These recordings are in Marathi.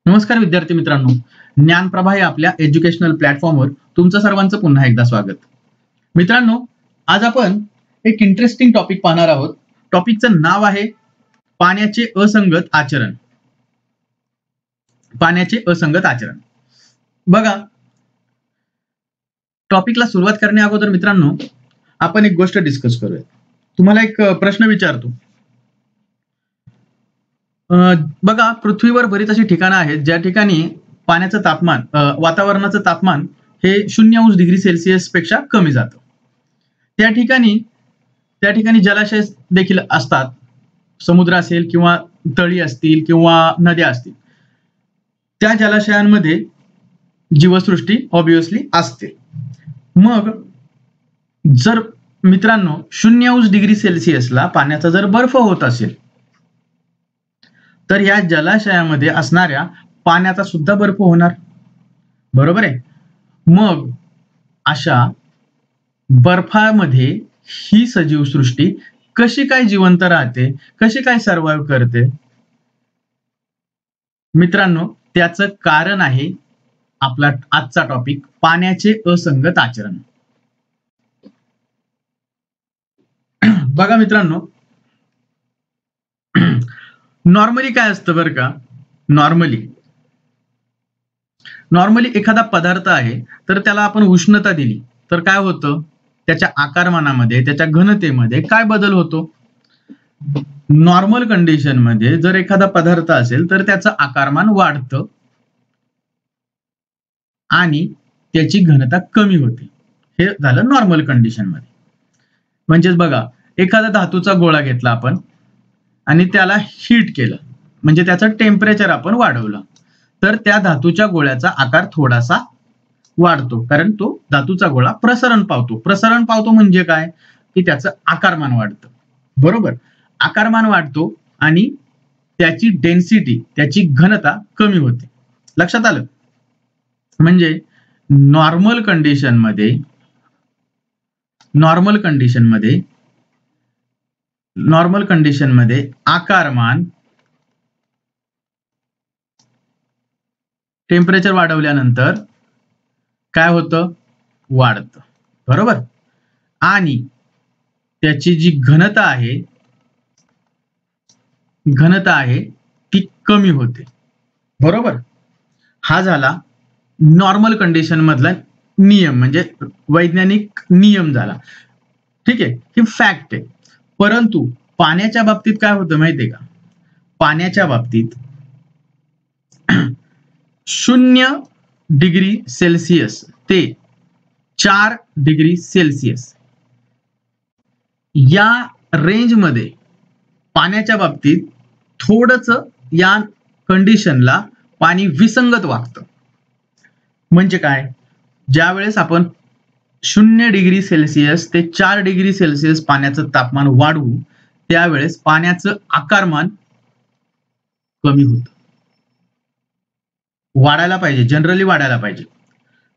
नमस्कार विद्यार्थी मित्रांनो, ज्ञानप्रभा या आपल्या एज्युकेशनल प्लॅटफॉर्मवर तुमचं सर्वांचं पुन्हा एकदा स्वागत. मित्रांनो, आज आपण एक इंटरेस्टिंग टॉपिक पाहणार आहोत. टॉपिकचं नाव आहे पाण्याचे असंगत आचरण. पाण्याचे असंगत आचरण. बघा, टॉपिकला सुरुवात करण्या अगोदर मित्रांनो, आपण एक गोष्ट डिस्कस करूया. तुम्हाला एक प्रश्न विचारतो. बघा, पृथ्वीवर बरीच अशी ठिकाणं आहेत ज्या ठिकाणी पाण्याचं तापमान, वातावरणाचं तापमान हे 0°C पेक्षा कमी जातं. त्या ठिकाणी जलाशय देखील असतात. समुद्र असेल किंवा तळी असतील किंवा नद्या असतील. त्या जलाशयांमध्ये जीवसृष्टी ऑब्विसली असते. मग जर मित्रांनो 0°C पाण्याचा जर बर्फ होत असेल तर या जलाशयामध्ये असणाऱ्या पाण्याचा सुद्धा बर्फ होणार. बरोबर आहे. मग अशा बर्फामध्ये ही सजीवसृष्टी कशी काय जिवंत राहते, कशी काय सर्व्हाइव्ह करते? मित्रांनो, त्याचं कारण आहे आपला आजचा टॉपिक, पाण्याचे असंगत आचरण. बघा मित्रांनो, नॉर्मली काय असतं बरं का, नॉर्मली एखादा पदार्थ आहे तर त्याला आपण उष्णता दिली तर काय होतं, त्याच्या आकारमानामध्ये, त्याच्या घनतेमध्ये काय बदल होतो? नॉर्मल कंडिशन मध्ये जर एखादा पदार्थ असेल तर त्याचं आकारमान वाढतं आणि त्याची घनता कमी होते. हे झालं नॉर्मल कंडिशन मध्ये. म्हणजेच बघा, एखादा धातूचा गोळा घेतला आपण आणि त्याला हीट केलं, म्हणजे त्याचं टेम्परेचर आपण वाढवलं, तर त्या धातूच्या गोळ्याचा आकार थोडासा वाढतो, कारण तो धातूचा गोळा प्रसरण पावतो म्हणजे काय, की त्याचं आकारमान वाढतं. बरोबर, आकारमान वाढतो आणि त्याची डेन्सिटी, त्याची घनता कमी होते. लक्षात आलं? म्हणजे नॉर्मल कंडिशन मध्ये आकारमान टेम्परेचर वाढवल्यानंतर काय होतं, वाढतं. बरोबर. आणि त्याची जी घनता आहे ती कमी होते. बरोबर. हा झाला नॉर्मल कंडिशन मधला नियम, म्हणजे वैज्ञानिक नियम झाला. ठीक आहे, ही फॅक्ट आहे. परंतु पाण्याच्या बाबतीत काय होतं माहितीये का? पाण्याच्या बाबतीत 0°C ते 4°C या रेंजमध्ये पाण्याच्या बाबतीत थोडंच या कंडिशनला पाणी विसंगत वागतं. म्हणजे काय, ज्या वेळेस आपण 0°C ते 4°C पाण्याचं तापमान वाढवू, त्यावेळेस पाण्याचं आकारमान कमी होतं. वाढायला पाहिजे, जनरली वाढायला पाहिजे,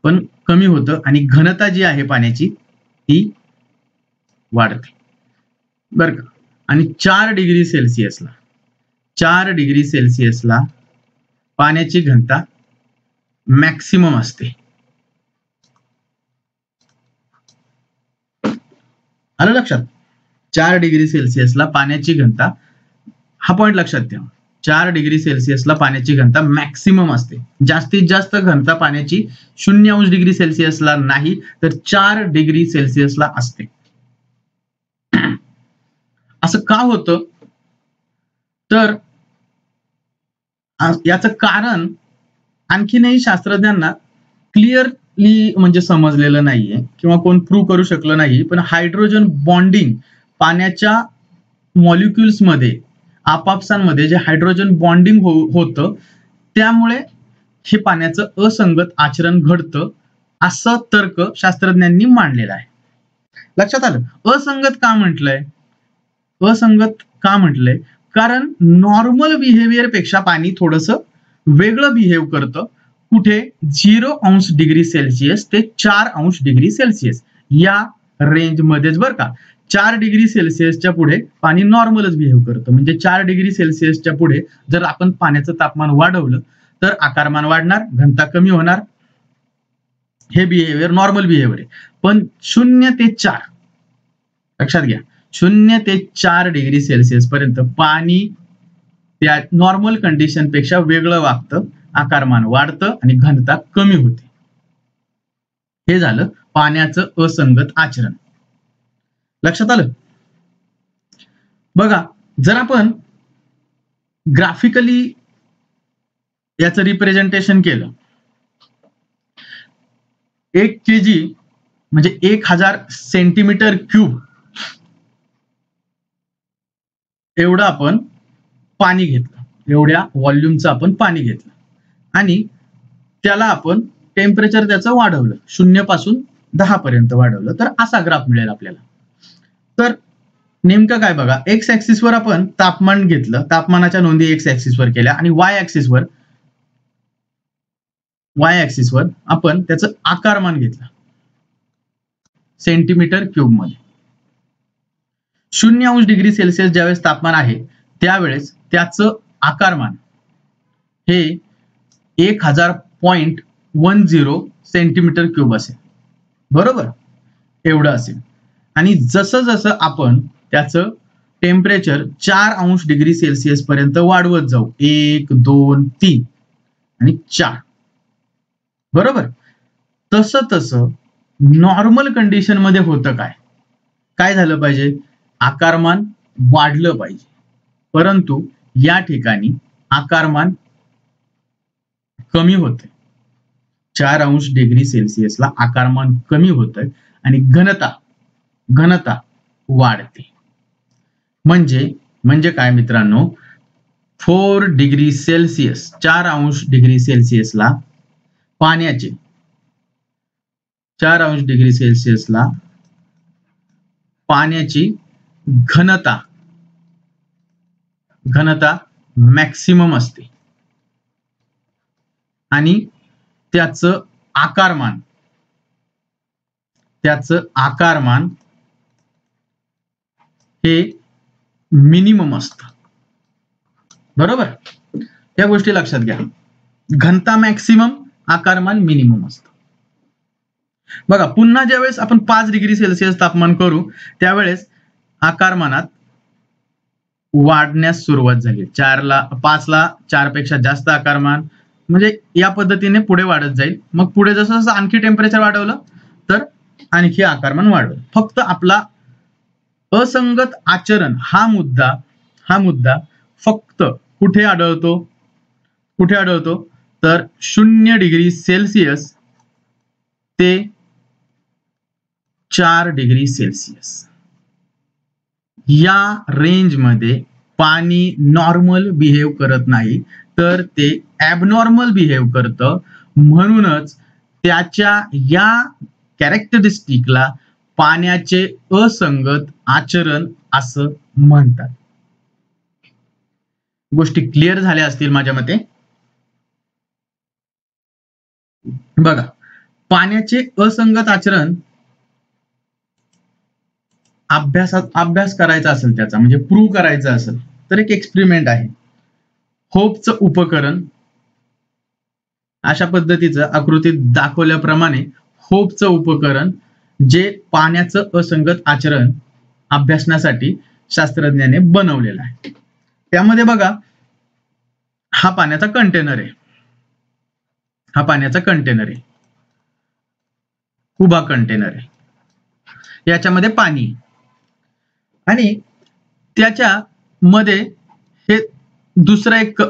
पण कमी होतं आणि घनता जी आहे पाण्याची ती वाढते. बरं का. आणि 4°C ला पाण्याची घनता मॅक्सिमम असते. आलं लक्षात? 4°C ला पाण्याची घनता, हा पॉइंट लक्षात ठेवा. 4°C ला पाण्याची घनता मॅक्सिमम असते. जास्तीत जास्त घनता पाण्याची 0°C ला नाही, तर 4°C ला असते. असं का होतं? तर याचं कारण आणखीनही शास्त्रज्ञांना क्लिअरली म्हणजे समजलेलं नाहीये किंवा कोण प्रूव्ह करू शकलं नाही. पण हायड्रोजन बॉन्डिंग पाण्याच्या मॉलिक्युल्स मध्ये, आपापसांमध्ये जे हायड्रोजन बॉन्डिंग होतं, त्यामुळे हे पाण्याचं असंगत आचरण घडतं, असं तर्क शास्त्रज्ञांनी मांडलेला आहे. लक्षात आलं? असंगत का म्हटलंय? कारण नॉर्मल बिहेवियर पेक्षा पाणी थोडंसं वेगळं बिहेव करतं. कुठे? 0° ते 4°C या रेंज मध्येच बरं का. 4°C पुढे पाणी नॉर्मलच बिहेव करतं. म्हणजे 4°C पुढे जर आपण पाण्याचं तापमान वाढवलं तर आकारमान वाढणार, घनता कमी होणार. हे बिहेवियर नॉर्मल बिहेवियर आहे. पण 0 ते 4 लक्षात घ्या, 0 ते 4 डिग्री सेल्सिअस पर्यंत पाणी त्या नॉर्मल कंडिशन पेक्षा वेगळं वागतं, आकारमान वाढतं आणि घनता कमी होते. हे झालं पाण्याचं असंगत आचरण. लक्षात आलं? बघा, जर आपण ग्राफिकली याचं रिप्रेझेंटेशन केलं, 1 kg म्हणजे 1000 सेंटीमीटर क्यूब एवढं आपण पाणी घेतलं, एवढ्या व्हॉल्यूमचं आपण पाणी घेतलं आणि त्याला आपण टेम्परेचर त्याचं वाढवलं, 0 पासून 10 पर्यंत वाढवलं, तर असा ग्राफ मिळेल आपल्याला. तर नेमकं काय बघा, एक्स ऍक्सिस वर आपण तापमान घेतलं, तापमानाच्या नोंदी एक्स ऍक्सिस वर केल्या आणि वाय ऍक्सिस वर आपण त्याचं आकारमान घेतलं सेंटीमीटर क्यूब मध्ये. 0 डिग्री सेल्सिअस ज्यावेळेस तापमान आहे त्यावेळेस त्याचं आकारमान हे 1000.10 सेंटीमीटर क्यूब असेल, बरोबर, एवढं असेल. आणि जसं जसं आपण त्याचं टेम्परेचर 4 डिग्री सेल्सिअस पर्यंत वाढवत जाऊ, 1, 2, 3 आणि 4, बरोबर, तसं तसं नॉर्मल कंडिशन मध्ये होतं काय झालं पाहिजे, आकारमान वाढलं पाहिजे. परंतु या ठिकाणी आकारमान कमी होते, 4 डिग्री सेल्सिअसला आकारमान कमी होतंय आणि घनता वाढते. म्हणजे काय मित्रांनो, 4 डिग्री सेल्सिअस 4 डिग्री सेल्सिअसला पाण्याचे 4 डिग्री सेल्सिअसला पाण्याची घनता मॅक्सिमम असते आणि त्याचं आकारमान हे मिनिमम असतं, बरोबर. या गोष्टी लक्षात घ्या, घनता मॅक्सिमम, आकारमान मिनिमम असतं. बघा, पुन्हा ज्यावेळेस आपण 5 डिग्री सेल्सिअस तापमान करू त्यावेळेस आकारमानात वाढण्यास सुरुवात झाली. 5 ला 4 पेक्षा जास्त आकारमान, म्हणजे या पद्धतीने पुढे वाढत जाईल. मग पुढे जसं जसं आणखी टेम्परेचर वाढवलं तर आणखी आकारमान वाढवलं. फक्त आपला असंगत आचरण हा मुद्दा फक्त कुठे आढळतो तर 0 डिग्री सेल्सिअस ते 4 डिग्री सेल्सिअस या रेंजमध्ये पाणी नॉर्मल बिहेव करत नाही, तर ते ॲबनॉर्मल बिहेव करतं. म्हणूनच त्याच्या या कॅरेक्टरिस्टिकला पाण्याचे असंगत आचरण असं म्हणतात. गोष्टी क्लिअर झाल्या असतील माझ्या मते. बघा, पाण्याचे असंगत आचरण अभ्यास करायचा असेल, त्याचा म्हणजे प्रूव्ह करायचा असेल तर एक एक्सपेरिमेंट आहे. होपचं उपकरण, अशा पद्धतीचं आकृतीत दाखवल्याप्रमाणे होपचं उपकरण जे पाण्याचं असंगत आचरण अभ्यासण्यासाठी शास्त्रज्ञाने बनवलेलं आहे. त्यामध्ये बघा, हा पाण्याचा कंटेनर आहे, उभा कंटेनर आहे, याच्यामध्ये पाणी आणि त्याच्या मध्ये हे दुसरं एक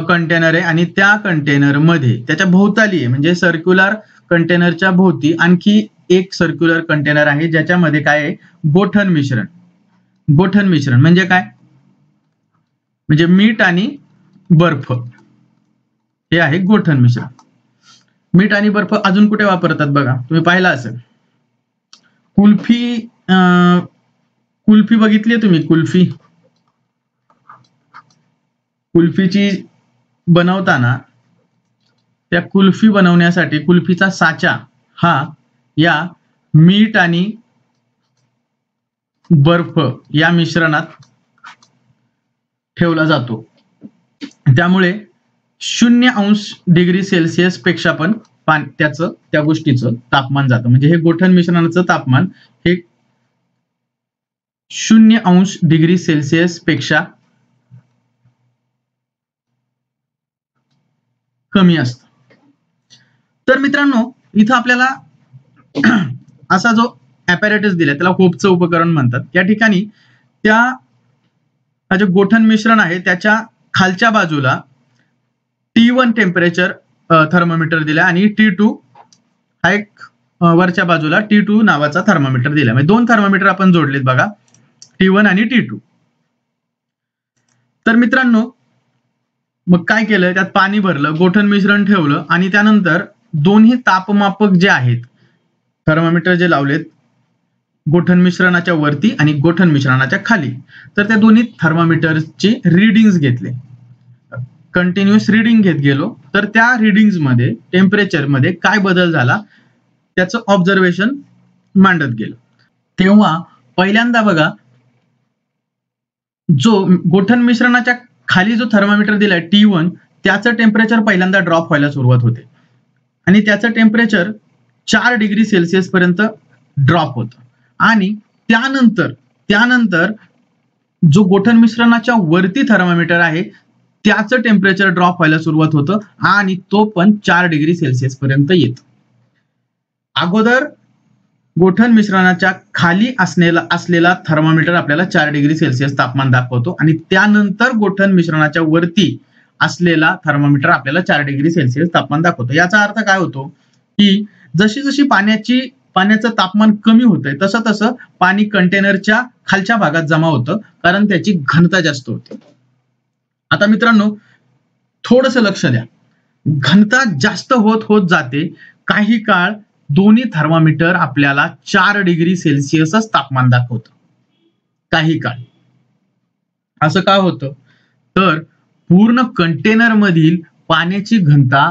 कंटेनर आहे आणि त्या कंटेनर मध्ये त्याच्या भोवताली आहे, म्हणजे सर्क्युलर कंटेनरच्या भोवती आणखी एक सर्क्युलर कंटेनर आहे ज्याच्यामध्ये काय आहे, गोठण मिश्रण म्हणजे काय, म्हणजे मीठ आणि बर्फ, हे आहे गोठण मिश्रण. मीठ आणि बर्फ अजून कुठे वापरतात बघा, तुम्ही पाहिला असेल, कुल्फी बघितली तुम्ही, कुल्फीची बनवताना त्या कुल्फी बनवण्यासाठी कुल्फीचा साचा हा या मीठ आणि बर्फ या मिश्रणात ठेवला जातो. त्यामुळे 0°C पेक्षा पण त्या गोष्टीचं तापमान जातं. म्हणजे हे गोठण मिश्रणाचं तापमान हे 0°C पेक्षा कमी असतं. तर मित्रांनो, इथं आपल्याला असा जो ॲपॅरेटस दिलाय त्याला होपचं उपकरण म्हणतात. या ठिकाणी जे गोठण मिश्रण आहे त्याच्या खालच्या बाजूला T1 टेम्परेचर थर्मोमीटर दिलाय आणि T2 हा एक वरच्या बाजूला T2 नावाचा थर्मोमीटर दिलाय. म्हणजे 2 थर्मोमीटर आपण जोडलेत बघा, T1 आणि T2. तर मित्रांनो, मग काय केलं, त्यात पाणी भरलं, गोठण मिश्रण ठेवलं आणि त्यानंतर दोन्ही तापमापक जे आहेत, थर्मोमीटर जे लावलेत गोठण मिश्रणाच्या वरती आणि गोठण मिश्रणाच्या खाली, तर त्या दोन्ही थर्मोमीटरची रीडिंग्स घेतले. कंटिन्युअस रीडिंग घेत गेलो, तर त्या रीडिंग्स मध्ये टेम्परेचर मध्ये काय बदल झाला त्याचं ऑब्झर्वेशन मांडत गेलो. तेव्हा पहिल्यांदा बघा, जो गोठण मिश्रणाच्या खाली जो थर्मोमीटर दिलाय T1 त्याचं टेम्परेचर पहिल्यांदा ड्रॉप व्हायला सुरुवात होते आणि त्याचं टेम्परेचर 4°C पर्यंत ड्रॉप होतं. आणि त्यानंतर जो गोठण मिश्रणाच्या वरती थर्मोमीटर आहे त्याचं टेम्परेचर ड्रॉप व्हायला सुरुवात होतं आणि तो पण 4°C पर्यंत येतो. अगोदर गोठण मिश्रणाच्या खाली असलेला थर्मोमीटर आपल्याला 4°C तापमान दाखवतो आणि त्यानंतर गोठण मिश्रणाच्या वरती असलेला थर्मोमीटर आपल्याला 4°C तापमान दाखवतो. याचा अर्थ काय होतो की जशी पाण्याचं तापमान कमी होतंय तसं पाणी कंटेनरच्या खालच्या भागात जमा होतं, कारण त्याची घनता जास्त होते. आता मित्रांनो, थोडंसं लक्ष द्या, घनता जास्त होत जाते. काही काळ दोन्ही थर्मोमीटर आपल्याला 4°C तापमान दाखवतं. काही काळ असं का होतं, तर पूर्ण कंटेनर मधील पाण्याची घनता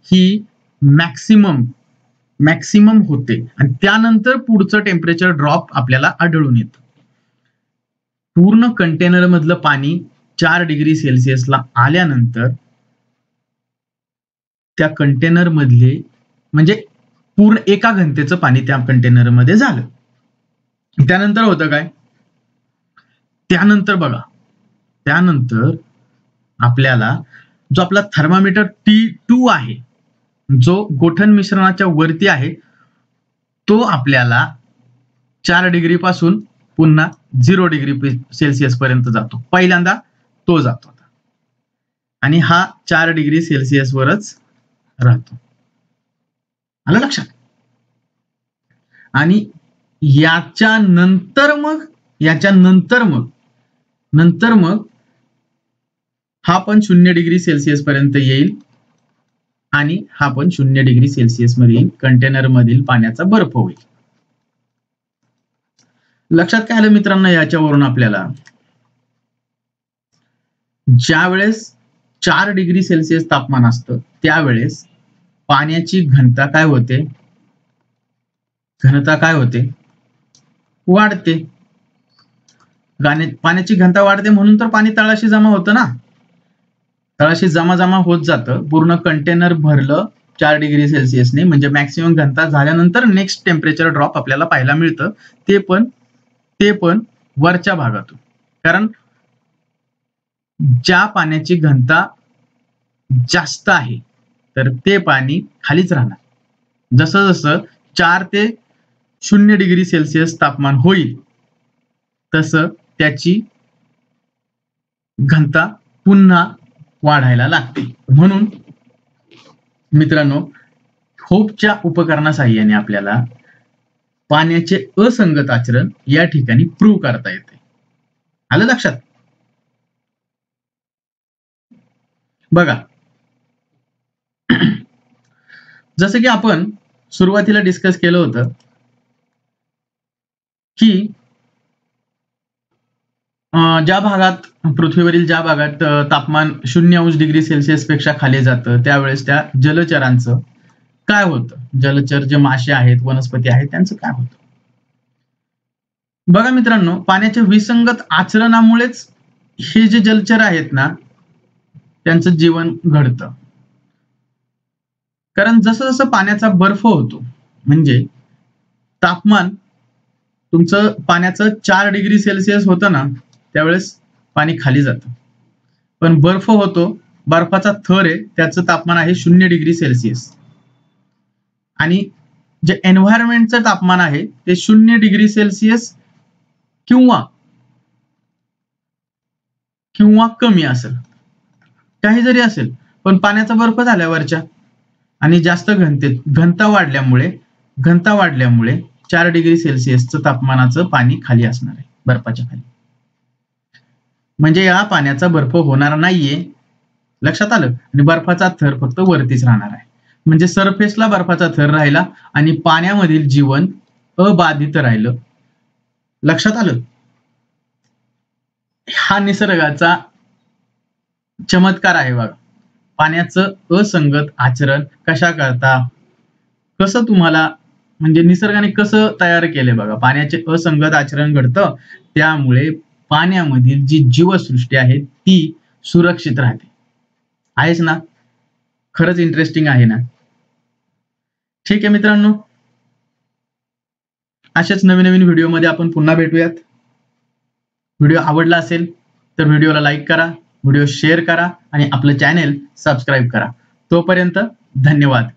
ही मॅक्सिमम होते आणि त्यानंतर पुढचं टेम्परेचर ड्रॉप आपल्याला आढळून येतं. पूर्ण कंटेनर मधलं पाणी 4°C ला आल्यानंतर त्या कंटेनर मधले म्हणजे पूर्ण एका घनतेचं पाणी त्या कंटेनर मध्ये झालं. त्यानंतर होतं काय, त्यानंतर आपल्याला जो आपला थर्मामीटर T2 आहे, जो गोठण मिश्रणाच्या वरती आहे, तो आपल्याला 4° पासून पुन्हा 0°C पर्यंत जातो. पहिल्यांदा तो जातो आणि हा 4°C वरच राहतो. आलं लक्षात. आणि याच्या नंतर मग हा पण 0°C पर्यंत येईल आणि हा पण 0°C मध्ये येईल. कंटेनर मधील पाण्याचा बर्फ होईल. लक्षात काय आलं मित्रांनो, याच्यावरून आपल्याला ज्या वेळेस 4°C तापमान असतं त्यावेळेस पाण्याची घनता काय होते, वाढते. पाण्याची घनता वाढते म्हणून तर पाणी तळाशी जमा होतं ना. तळाशी जमा होत जातं. पूर्ण कंटेनर भरलं 4°C ने, म्हणजे मॅक्सिमम घनता झाल्यानंतर नेक्स्ट टेम्परेचर ड्रॉप आपल्याला पाहायला मिळतं. ते पण वरच्या भागातून, कारण ज्या पाण्याची घनता जास्त आहे तर ते पाणी खालीच राहणार. जसं 4 ते 0°C तापमान होईल तसं त्याची घनता पुन्हा वाढायला लागते. म्हणून मित्रांनो, होपच्या उपकरणा साहाय्याने आपल्याला पाण्याचे असंगत आचरण या ठिकाणी प्रूव्ह करता येते. आलं लक्षात. बघा, जसं की आपण सुरुवातीला डिस्कस केलं होतं की पृथ्वीवरील ज्या भागात तापमान 0° पेक्षा खाली जातं त्यावेळेस त्या जलचरांचं काय होतं, जलचर जे मासे आहेत, वनस्पती आहेत, त्यांचं काय होतं. बघा मित्रांनो, पाण्याच्या विसंगत आचरणामुळेच हे जे जलचर आहेत ना त्यांचं जीवन घडतं. कारण जसं जसं पाण्याचा बर्फ होतो, म्हणजे तापमान तुमचं पाण्याचं 4 डिग्री सेल्सिअस होतं ना, त्यावेळेस पाणी खाली जातं. पण बर्फ होतो, बर्फाचा थर आहे, त्याचं तापमान आहे 0 डिग्री सेल्सिअस. आणि जे एन्व्हायरमेंटचं तापमान आहे ते 0 डिग्री सेल्सिअस किंवा कमी असेल, काही जरी असेल. पण पाण्याचा बर्फ झाल्यावरच्या आणि जास्त घनता वाढल्यामुळे 4 डिग्री सेल्सिअसचं तापमानाचं पाणी खाली असणार आहे, बर्फाच्या खाली. म्हणजे या पाण्याचा बर्फ होणार नाहीये, लक्षात आलं. आणि बर्फाचा थर फक्त वरतीच राहणार आहे. म्हणजे सरफेसला बर्फाचा थर राहिला आणि पाण्यामधील जीवन अबाधित राहिलं. लक्षात आलं. हा निसर्गाचा चमत्कार आहे बघा. पाण्याचं असंगत आचरण कशा करता, कसं तुम्हाला म्हणजे निसर्गाने कसं तयार केलंय बघा. पाण्याचे असंगत आचरण घडतं, त्यामुळे पाण्यामधील जी जीवसृष्टी आहे ती सुरक्षित राहते. आहेच ना. खरंच इंटरेस्टिंग आहे ना. ठीक आहे मित्रांनो, अशाच नवीन नवीन व्हिडिओमध्ये आपण पुन्हा भेटूयात. व्हिडिओ आवडला असेल तर व्हिडिओला लाईक करा, व्हिडिओ शेअर करा आणि आपलं चॅनेल सबस्क्राईब करा. तोपर्यंत धन्यवाद.